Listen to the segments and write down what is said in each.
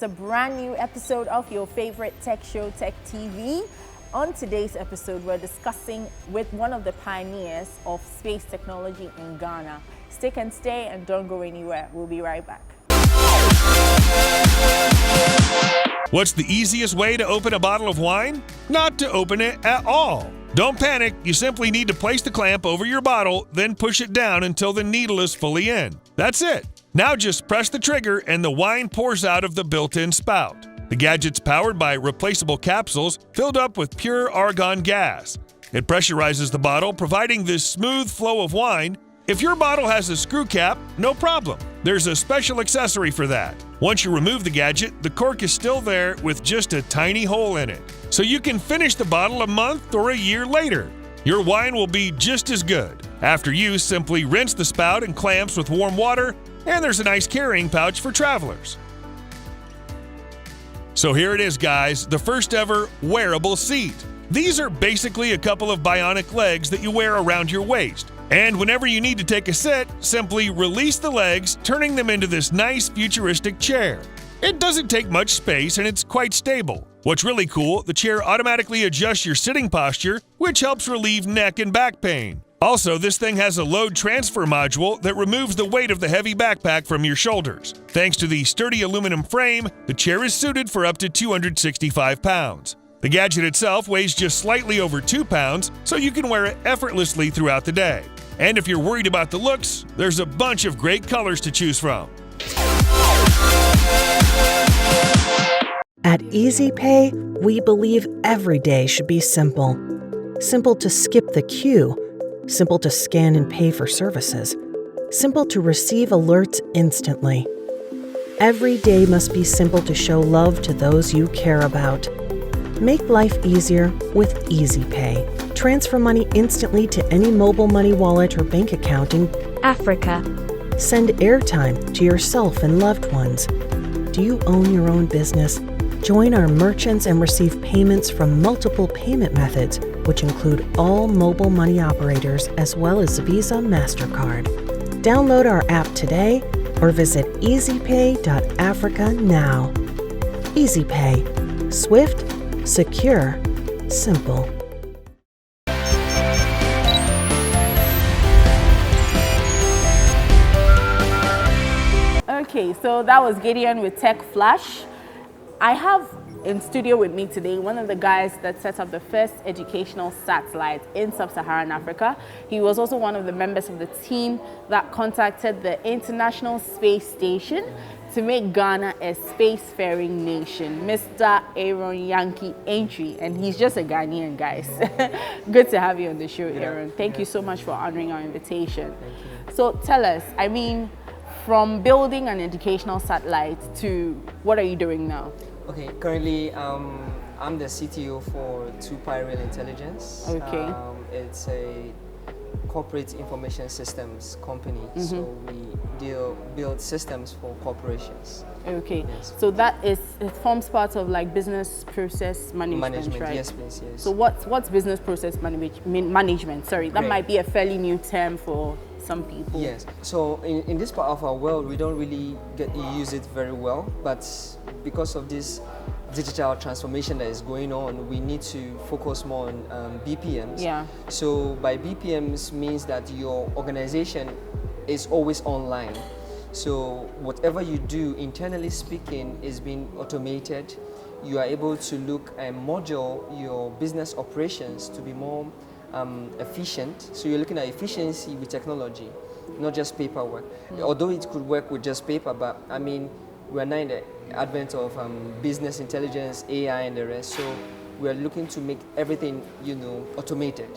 a brand new episode of your favorite tech show, Tech TV. On today's episode, we're discussing with one of the pioneers of space technology in Ghana. Stick and stay and don't go anywhere. We'll be right back. What's the easiest way to open a bottle of wine? Not to open it at all. Don't panic, you simply need to place the clamp over your bottle, then push it down until the needle is fully in. That's it. Now just press the trigger and the wine pours out of the built-in spout. The gadget's powered by replaceable capsules filled up with pure argon gas. It pressurizes the bottle, providing this smooth flow of wine. If your bottle has a screw cap, no problem. There's a special accessory for that. Once you remove the gadget, the cork is still there with just a tiny hole in it. So you can finish the bottle a month or a year later. Your wine will be just as good. After use, simply rinse the spout and clamps with warm water, and there's a nice carrying pouch for travelers. So here it is, guys, the first ever wearable seat. These are basically a couple of bionic legs that you wear around your waist. And whenever you need to take a sit, simply release the legs, turning them into this nice futuristic chair. It doesn't take much space and it's quite stable. What's really cool, the chair automatically adjusts your sitting posture, which helps relieve neck and back pain. Also, this thing has a load transfer module that removes the weight of the heavy backpack from your shoulders. Thanks to the sturdy aluminum frame, the chair is suited for up to 265 pounds. The gadget itself weighs just slightly over 2 pounds, so you can wear it effortlessly throughout the day. And if you're worried about the looks, there's a bunch of great colors to choose from. At EasyPay, we believe every day should be simple. Simple to skip the queue. Simple to scan and pay for services. Simple to receive alerts instantly. Every day must be simple to show love to those you care about. Make life easier with EasyPay. Transfer money instantly to any mobile money wallet or bank account in Africa. Send airtime to yourself and loved ones. Do you own your own business? Join our merchants and receive payments from multiple payment methods, which include all mobile money operators as well as Visa, MasterCard. Download our app today or visit easypay.africa now. EasyPay. Swift, secure, simple. Okay, so that was Gideon with Tech Flash. I have in studio with me today one of the guys that set up the first educational satellite in sub-Saharan Africa. He was also one of the members of the team that contacted the International Space Station to make Ghana a spacefaring nation, Mr. Aaron Yankee Entry, and he's just a Ghanaian, guys. Good to have you on the show, Aaron. Thank you so much for honoring our invitation. So tell us, I mean, from building an educational satellite to what are you doing now? Okay, currently I'm the CTO for 2Pi Real Intelligence. Okay. It's a corporate information systems company, so we build systems for corporations. Okay, Yes. so it forms part of like business process management, right? Yes, please, yes. So what's business process management? Sorry, that Great. might be a fairly new term for some people. Yes, so in this part of our world, we don't really get to use it very well, but because of this digital transformation that is going on, we need to focus more on BPMs. Yeah. So by BPMs means that your organization is always online. So whatever you do, internally speaking, is being automated. You are able to look and module your business operations to be more efficient. So you're looking at efficiency with technology, not just paperwork. Although it could work with just paper, but I mean, we're now in the advent of business intelligence, AI, and the rest. So we're looking to make everything, automated.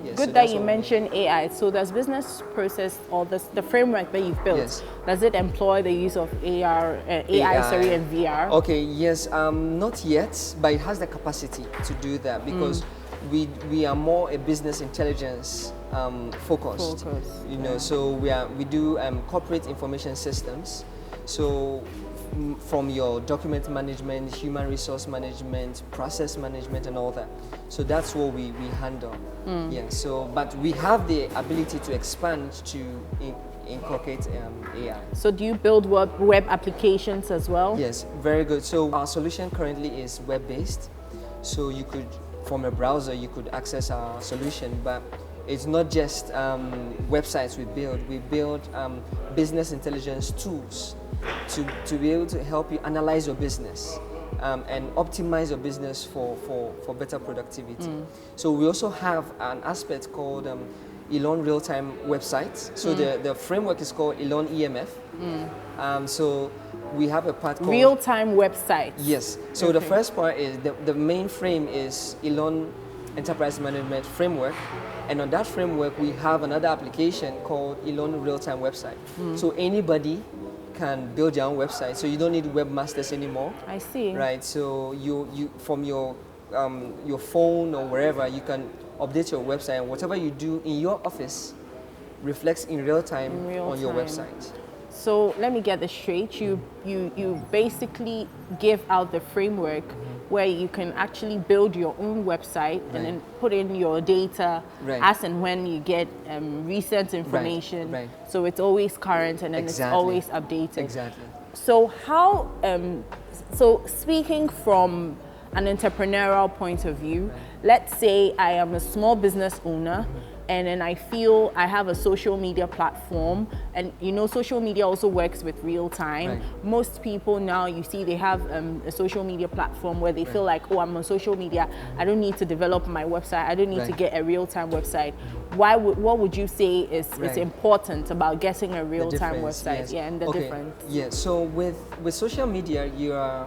Yes, Good so that you mentioned AI. So does business process or the framework that you've built, Yes. does it employ the use of AI, and VR? Okay, yes, not yet, but it has the capacity to do that because we are more a business intelligence focused. So we do corporate information systems. So from your document management, human resource management, process management, and all that. So that's what we handle. Yeah. So, but we have the ability to expand to inculcate AI. So do you build web applications as well? Yes, very good. So our solution currently is web-based. So you could, from a browser, you could access our solution, but it's not just websites we build. We build business intelligence tools to be able to help you analyze your business and optimize your business for better productivity. So we also have an aspect called Elon Real-Time Websites. So the framework is called Elon EMF. So we have a part called Real-Time Websites. Yes. So the first part is the main frame is Elon Enterprise Management Framework. And on that framework, we have another application called Elon Real-Time Website. So anybody can build your own website. So you don't need webmasters anymore. I see. Right. So you from your phone or wherever, you can update your website, and whatever you do in your office reflects in real time on your website. So let me get this straight. You basically give out the framework where you can actually build your own website and then put in your data as and when you get recent information. Right. So it's always current and then it's always updated. Exactly. So how, so speaking from an entrepreneurial point of view, let's say I am a small business owner and then I feel I have a social media platform, and you know social media also works with real time. Most people now, you see, they have a social media platform where they feel like, oh, I'm on social media, I don't need to develop my website, I don't need to get a real-time website. What would you say is important about getting a real-time website? Yes. And the difference. Yeah, so with social media, you are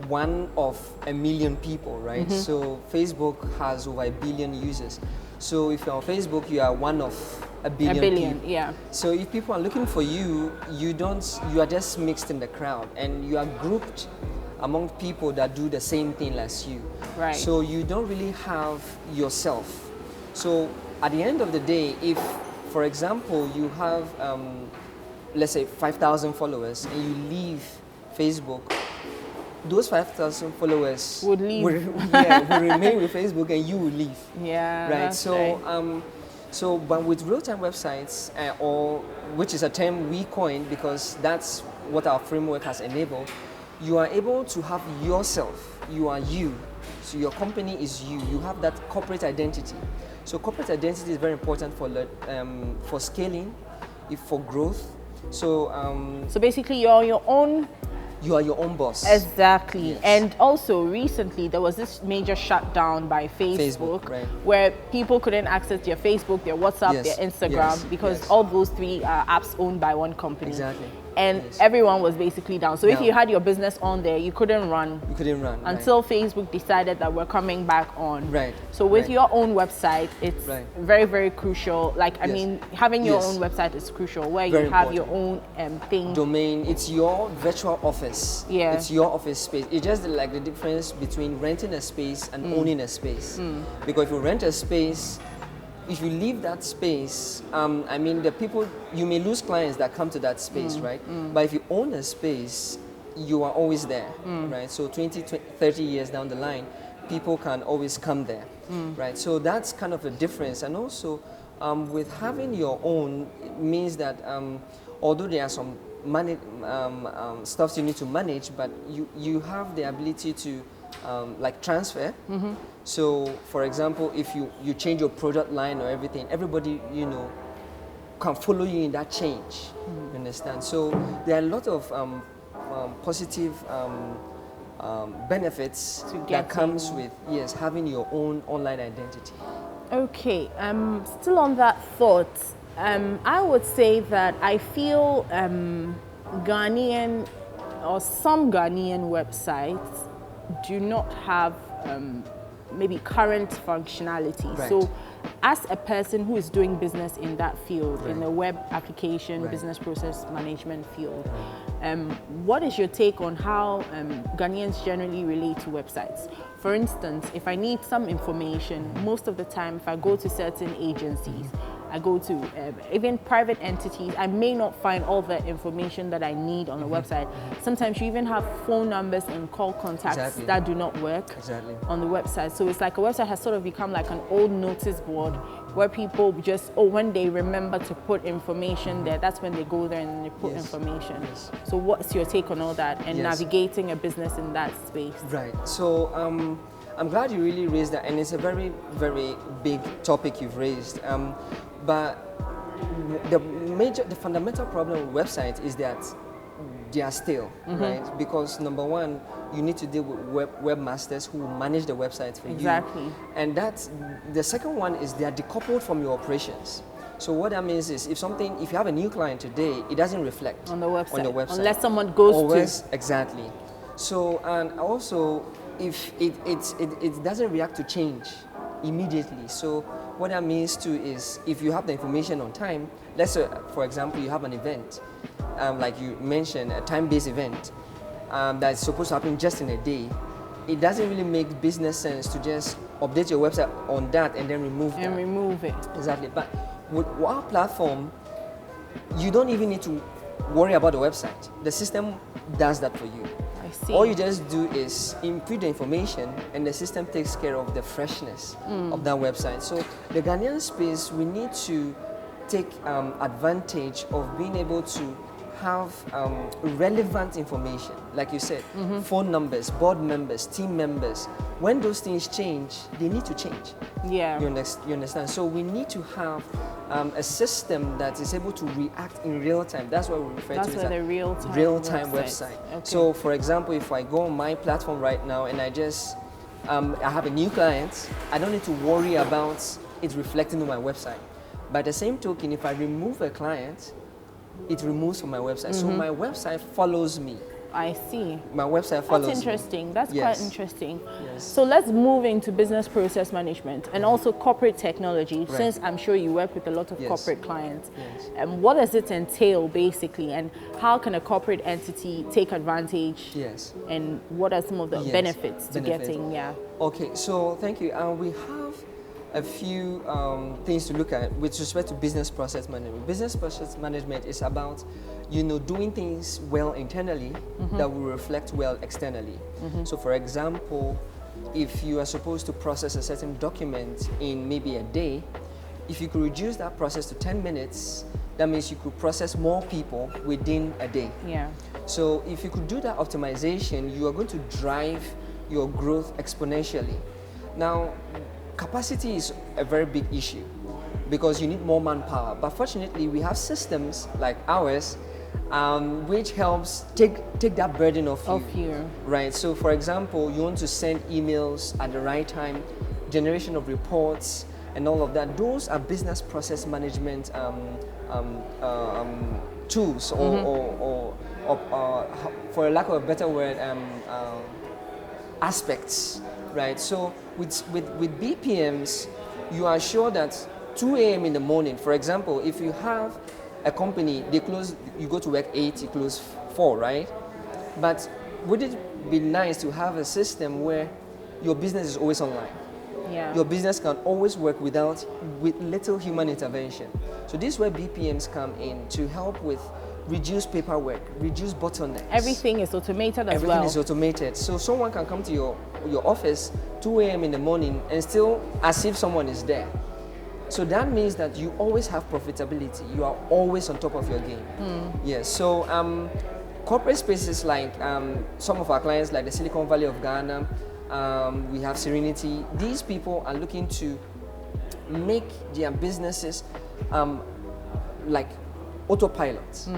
one of a million people, right? So Facebook has over 1 billion users. So if you're on Facebook, you are one of a billion people. Yeah. So if people are looking for you, you are just mixed in the crowd, and you are grouped among people that do the same thing as you. Right. So you don't really have yourself. So at the end of the day, if, for example, you have, let's say 5,000 followers and you leave Facebook, those 5,000 followers would leave. will remain with Facebook, and you will leave. Yeah. Right. So, but with real-time websites, or which is a term we coined because that's what our framework has enabled, you are able to have yourself. You are you. So your company is you. You have that corporate identity. So corporate identity is very important for scaling, for growth. So so basically, you're on your own. You are your own boss. Exactly. Yes. And also recently there was this major shutdown by Facebook where people couldn't access their Facebook, their WhatsApp, their Instagram because all those three are apps owned by one company. Exactly. And everyone was basically down. So if you had your business on there, you couldn't run. You couldn't run. Until Facebook decided that we're coming back on. Right. So with your own website, it's very, very crucial. Like, I mean, having your own website is crucial, where very you have important. your own thing. Domain, it's your virtual office. Yeah. It's your office space. It's just like the difference between renting a space and owning a space. Because if you rent a space, if you leave that space, I mean, the people, you may lose clients that come to that space, right? But if you own a space, you are always there, right? So 20, 30 years down the line, people can always come there, right? So that's kind of a difference. And also, with having your own, it means that although there are some stuff you need to manage, but you have the ability to like transfer. So, for example, if you change your product line or everything, everybody, you know, can follow you in that change. You understand? So there are a lot of positive benefits that comes with having your own online identity. Okay. Still on that thought, I would say that I feel Ghanaian or some Ghanaian websites do not have maybe current functionality. So as a person who is doing business in that field, in the web application, business process management field, what is your take on how Ghanaians generally relate to websites? For instance, if I need some information, most of the time if I go to certain agencies, I go to even private entities, I may not find all the information that I need on the website. Sometimes you even have phone numbers and call contacts that do not work on the website. So it's like a website has sort of become like an old notice board where people just, when they remember to put information there, that's when they go there and they put Yes. information. Yes. So what's your take on all that and Yes. navigating a business in that space? Right. So I'm glad you really raised that, and it's a very, very big topic you've raised. But the fundamental problem with websites is that they are stale, right? Because number one, you need to deal with webmasters who manage the websites for Exactly. you. And that's the second one is they are decoupled from your operations. So what that means is if you have a new client today, it doesn't reflect On the website. On the website. Unless someone goes Always, exactly. So, and also, if it doesn't react to change immediately. So what that means too is if you have the information on time, let's say, for example, you have an event, like you mentioned, a time-based event that's supposed to happen just in a day, it doesn't really make business sense to just update your website on that and then remove and that. remove it. Exactly. But with our platform, you don't even need to worry about the website. The system does that for you. I see. All you just do is input the information and the system takes care of the freshness of that website. So the Ghanaian space, we need to take advantage of being able to have relevant information. Like you said, phone numbers, board members, team members. When those things change, they need to change. Yeah. You understand? So we need to have a system that is able to react in real time. That's what we refer That's to where as the a real-time real-time website. website. Okay. So for example, if I go on my platform right now and I just, I have a new client, I don't need to worry about it reflecting on my website. By the same token, if I remove a client, it removes from my website. So my website follows me. I see. My website follows That's me. interesting. That's Yes. quite interesting. Yes. So let's move into business process management and also corporate technology, Right. since I'm sure you work with a lot of Yes. corporate clients. Yes. And what does it entail basically, and how can a corporate entity take advantage? Yes. And what are some of the Yes. benefits to Benefit. getting, yeah. Okay, so thank you. We have a few things to look at with respect to business process management. Business process management is about, doing things well internally that will reflect well externally. So for example, if you are supposed to process a certain document in maybe a day, if you could reduce that process to 10 minutes, that means you could process more people within a day. Yeah. So if you could do that optimization, you are going to drive your growth exponentially. Now, capacity is a very big issue because you need more manpower. But fortunately, we have systems like ours which helps take that burden off you. Right. So for example, you want to send emails at the right time, generation of reports, and all of that. Those are business process management tools, or for a lack of a better word, aspects, right? So with BPMs, you are sure that 2 a.m. in the morning, for example, if you have a company, they close, you go to work 8, you close 4, right? But would it be nice to have a system where your business is always online? Yeah. Your business can always work with little human intervention. So this is where BPMs come in to help with reduce paperwork, reduce bottlenecks. Everything is automated as Everything well. is automated. So someone can come to your office 2 a.m. in the morning and still as if someone is there. So that means that you always have profitability. You are always on top of your game. Yes. So corporate spaces like some of our clients, like the Silicon Valley of Ghana, we have Serenity. These people are looking to make their businesses like autopilot,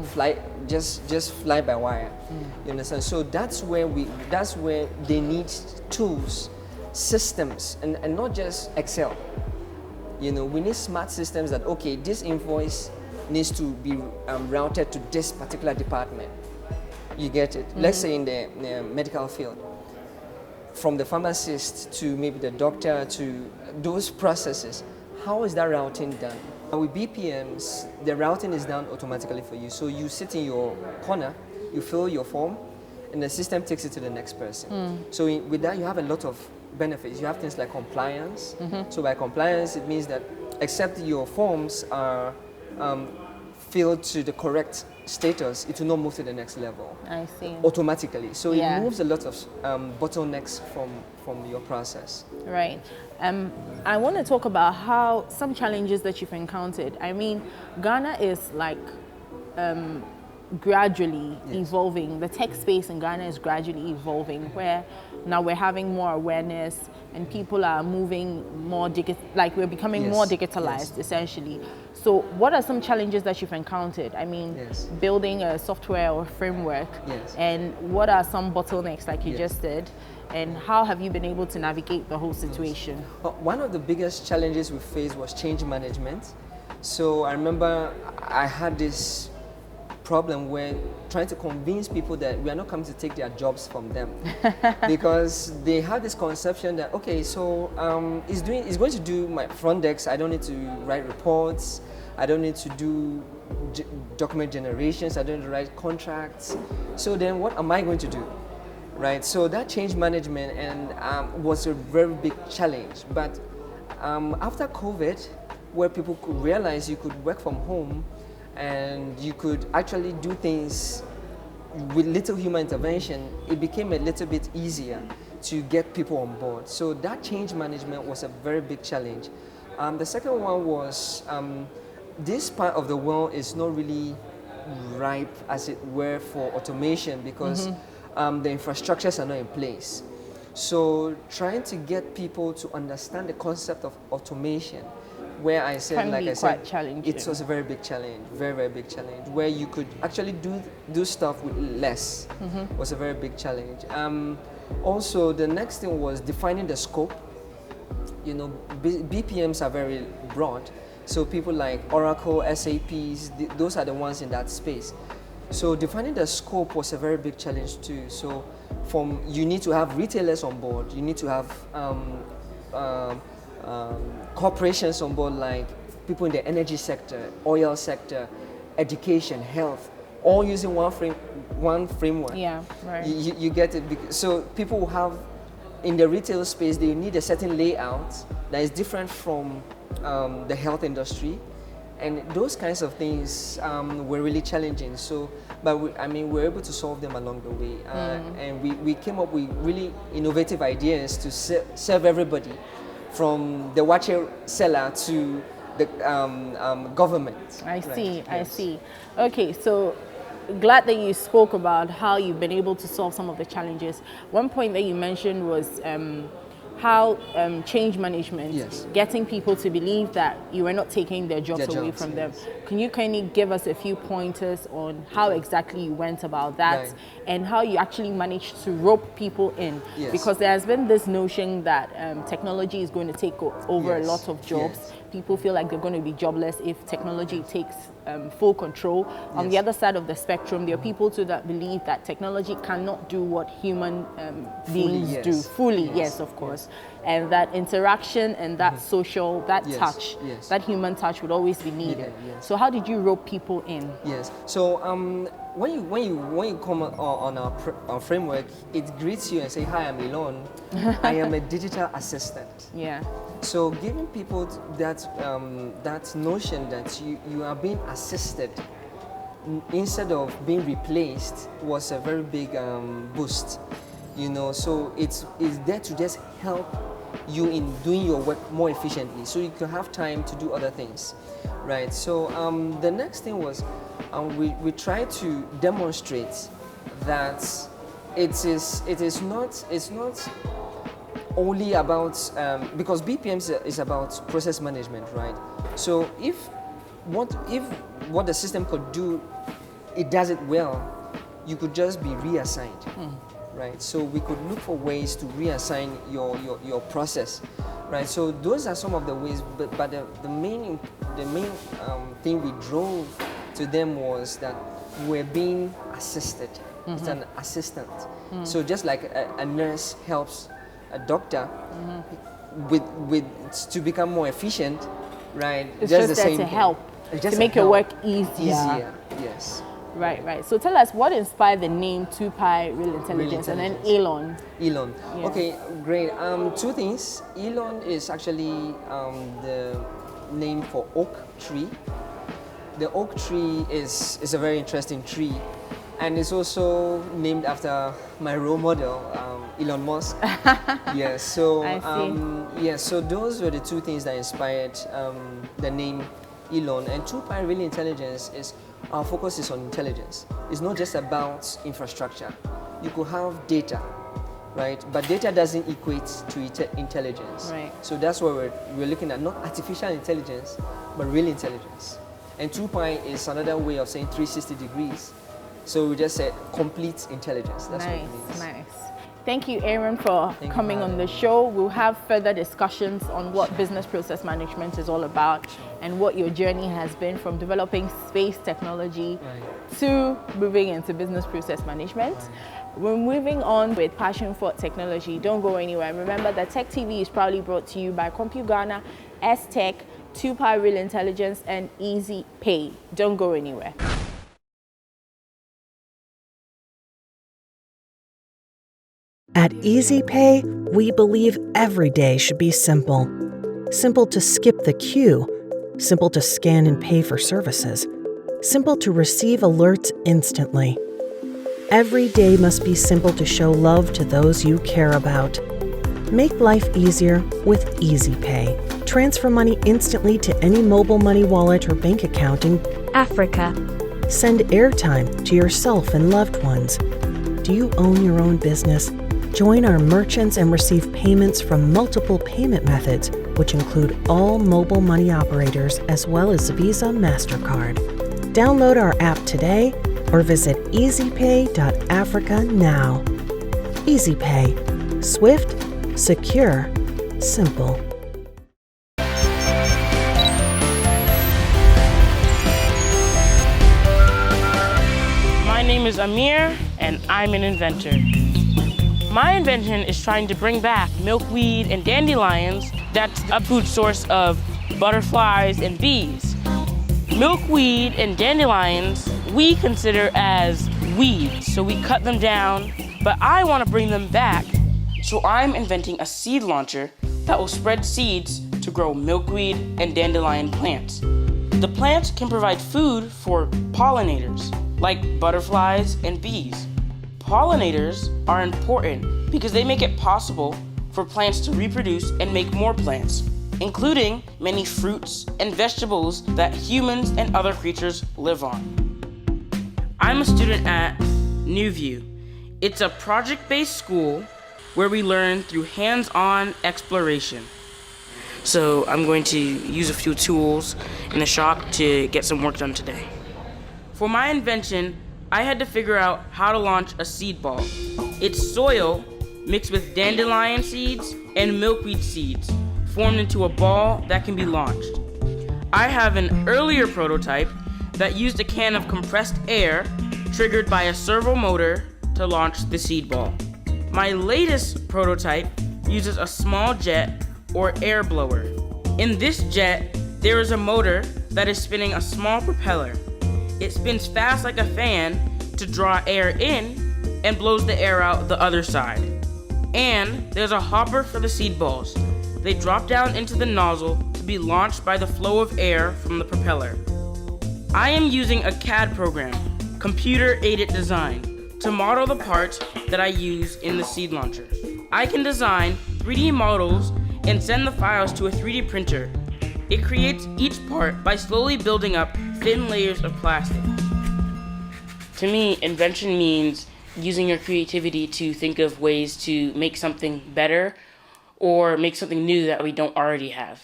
fly just fly by wire. You understand? So that's where they need tools, systems, and not just Excel. We need smart systems that, okay, this invoice needs to be routed to this particular department. You get it? Let's say in the medical field, from the pharmacist to maybe the doctor to those processes, how is that routing done? With BPMs, the routing is done automatically for you. So you sit in your corner, you fill your form, and the system takes it to the next person. So with that, you have a lot of benefits. You have things like compliance. So by compliance, it means that except your forms are filled to the correct status, it will not move to the next level. I see. Automatically. So Yeah. it removes a lot of bottlenecks from your process. Right. I want to talk about how some challenges that you've encountered. I mean, Ghana is like gradually evolving. The tech space in Ghana is gradually evolving, where now we're having more awareness and people are moving more we're becoming more digitalized essentially. So what are some challenges that you've encountered? I mean, building a software or framework, and what are some bottlenecks like you just said, and how have you been able to navigate the whole situation? One of the biggest challenges we faced was change management. So I remember I had this problem where trying to convince people that we are not coming to take their jobs from them because they have this conception that, okay, so it's going to do my front desk. I don't need to write reports. I don't need to do document generations. I don't need to write contracts. So then what am I going to do? Right, so that change management was a very big challenge. But after COVID, where people could realize you could work from home and you could actually do things with little human intervention, it became a little bit easier to get people on board. So that change management was a very big challenge. The second one was this part of the world is not really ripe, as it were, for automation because the infrastructures are not in place. So trying to get people to understand the concept of automation, where I said, like I said, it was a very big challenge, very big challenge, where you could actually do stuff with less, was a very big challenge. Also, the next thing was defining the scope. You know, BPMs are very broad, so people like Oracle, SAPs, those are the ones in that space. So defining the scope was a very big challenge too. So you need to have retailers on board, you need to have corporations on board, like people in the energy sector, oil sector, education, health, all using one framework. Yeah, right. You get it. So people who have, in the retail space, they need a certain layout that is different from the health industry. And those kinds of things were really challenging. So, but we're able to solve them along the way. And we came up with really innovative ideas to serve everybody, from the watcher seller to the government. I see. Okay, so glad that you spoke about how you've been able to solve some of the challenges. One point that you mentioned was how change management, getting people to believe that you are not taking their jobs away from them. Can you kindly give us a few pointers on how exactly you went about that and how you actually managed to rope people in? Because there has been this notion that technology is going to take over a lot of jobs. People feel like they're going to be jobless if technology takes full control. On the other side of the spectrum, there are people too that believe that technology cannot do what human beings do fully. Yes, of course. And that interaction and that social, that touch, that human touch would always be needed. So how did you rope people in? Yes. So when you come on our framework, it greets you and say, "Hi, I'm Elon. I am a digital assistant." Yeah. So giving people that that notion that you are being assisted instead of being replaced was a very big boost. You know, so it's there to just help you in doing your work more efficiently, so you can have time to do other things, right? So the next thing was we try to demonstrate that it is not only about because BPM is about process management, right? So if what the system could do, it does it well, you could just be reassigned. Right, so we could look for ways to reassign your process, right? So those are some of the ways, but the main thing we drove to them was that we're being assisted. It's an assistant. So just like a nurse helps a doctor with to become more efficient, right? It's just the same there to help, to make your work easier. Yes. Right. So tell us what inspired the name 2Pi Real Intelligence and then Elon. Elon. Yeah. Okay, great. Two things. Elon is actually the name for oak tree. The oak tree is a very interesting tree. And it's also named after my role model, Elon Musk. Yeah, so I see. so those were the two things that inspired the name Elon. And 2Pi Really Intelligence is our focus is on intelligence. It's not just about infrastructure. You could have data, right? But data doesn't equate to intelligence. Right. So that's what we're looking at, not artificial intelligence, but real intelligence. And 2Pi is another way of saying 360 degrees. So we just said complete intelligence. That's what it means. Nice. Thank you, Aaron, for Thank you, coming on the show. We'll have further discussions on what business process management is all about and what your journey has been from developing space technology to moving into business process management. We're moving on with Passion for Technology. Don't go anywhere. Remember that Tech TV is proudly brought to you by CompuGhana, S-Tech, 2Pi Real Intelligence, and Easy Pay. Don't go anywhere. At EasyPay, we believe every day should be simple. Simple to skip the queue, simple to scan and pay for services, simple to receive alerts instantly. Every day must be simple to show love to those you care about. Make life easier with EasyPay. Transfer money instantly to any mobile money wallet or bank account in Africa. Send airtime to yourself and loved ones. Do you own your own business? Join our merchants and receive payments from multiple payment methods, which include all mobile money operators as well as Visa, MasterCard. Download our app today or visit easypay.africa now. EasyPay. Swift, secure, simple. My name is Amir, and I'm an inventor. My invention is trying to bring back milkweed and dandelions. That's a food source of butterflies and bees. Milkweed and dandelions we consider as weeds, so we cut them down, but I want to bring them back. So I'm inventing a seed launcher that will spread seeds to grow milkweed and dandelion plants. The plants can provide food for pollinators, like butterflies and bees. Pollinators are important because they make it possible for plants to reproduce and make more plants, including many fruits and vegetables that humans and other creatures live on. I'm a student at NewView. It's a project-based school where we learn through hands-on exploration. So I'm going to use a few tools in the shop to get some work done today. For my invention, I had to figure out how to launch a seed ball. It's soil mixed with dandelion seeds and milkweed seeds formed into a ball that can be launched. I have an earlier prototype that used a can of compressed air triggered by a servo motor to launch the seed ball. My latest prototype uses a small jet or air blower. In this jet, there is a motor that is spinning a small propeller. It spins fast like a fan to draw air in and blows the air out the other side. And there's a hopper for the seed balls. They drop down into the nozzle to be launched by the flow of air from the propeller. I am using a CAD program, computer-aided design, to model the parts that I use in the seed launcher. I can design 3D models and send the files to a 3D printer. It creates each part by slowly building up thin layers of plastic. To me, invention means using your creativity to think of ways to make something better or make something new that we don't already have.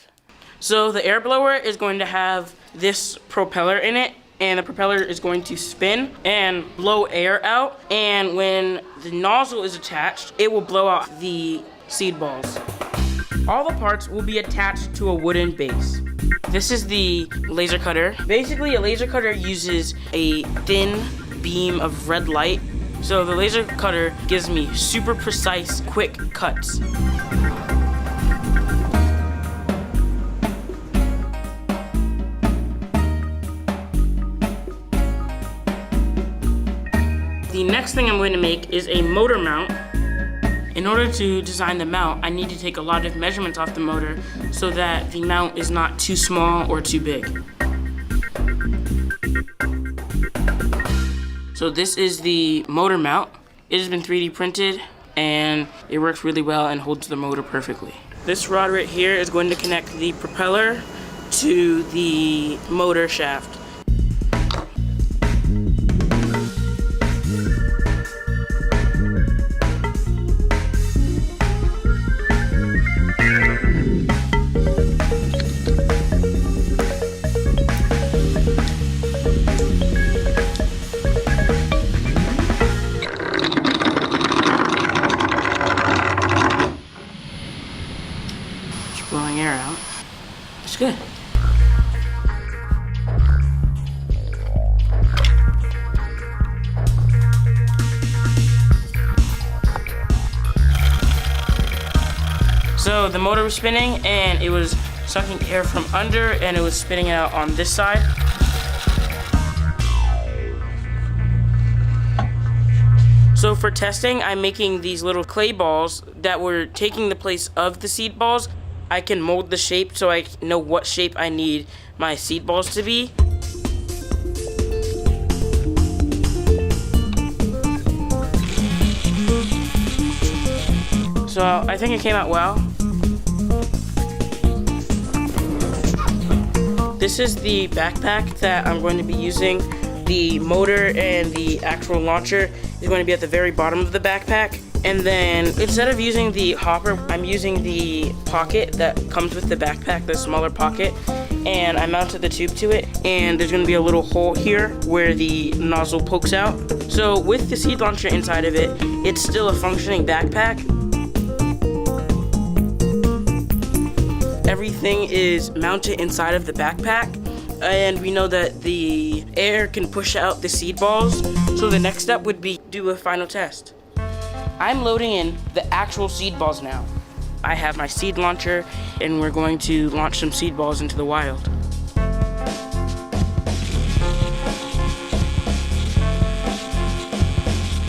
So the air blower is going to have this propeller in it, and the propeller is going to spin and blow air out, and when the nozzle is attached, it will blow out the seed balls. All the parts will be attached to a wooden base. This is the laser cutter. Basically, a laser cutter uses a thin beam of red light, so the laser cutter gives me super precise, quick cuts. The next thing I'm going to make is a motor mount. In order to design the mount, I need to take a lot of measurements off the motor so that the mount is not too small or too big. So this is the motor mount. It has been 3D printed and it works really well and holds the motor perfectly. This rod right here is going to connect the propeller to the motor shaft. Blowing air out. It's good. So the motor was spinning and it was sucking air from under and it was spitting it out on this side. So for testing, I'm making these little clay balls that were taking the place of the seed balls. I can mold the shape so I know what shape I need my seed balls to be. So I think it came out well. This is the backpack that I'm going to be using. The motor and the actual launcher is going to be at the very bottom of the backpack. And then instead of using the hopper, I'm using the pocket that comes with the backpack, the smaller pocket, and I mounted the tube to it. And there's gonna be a little hole here where the nozzle pokes out. So with the seed launcher inside of it, it's still a functioning backpack. Everything is mounted inside of the backpack. And we know that the air can push out the seed balls. So the next step would be do a final test. I'm loading in the actual seed balls now. I have my seed launcher and we're going to launch some seed balls into the wild.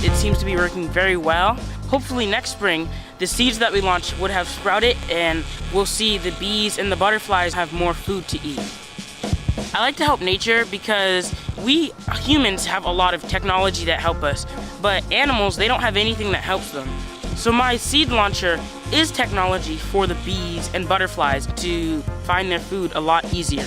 It seems to be working very well. Hopefully next spring, the seeds that we launch would have sprouted and we'll see the bees and the butterflies have more food to eat. I like to help nature because we humans have a lot of technology that help us, but animals, they don't have anything that helps them. So my seed launcher is technology for the bees and butterflies to find their food a lot easier.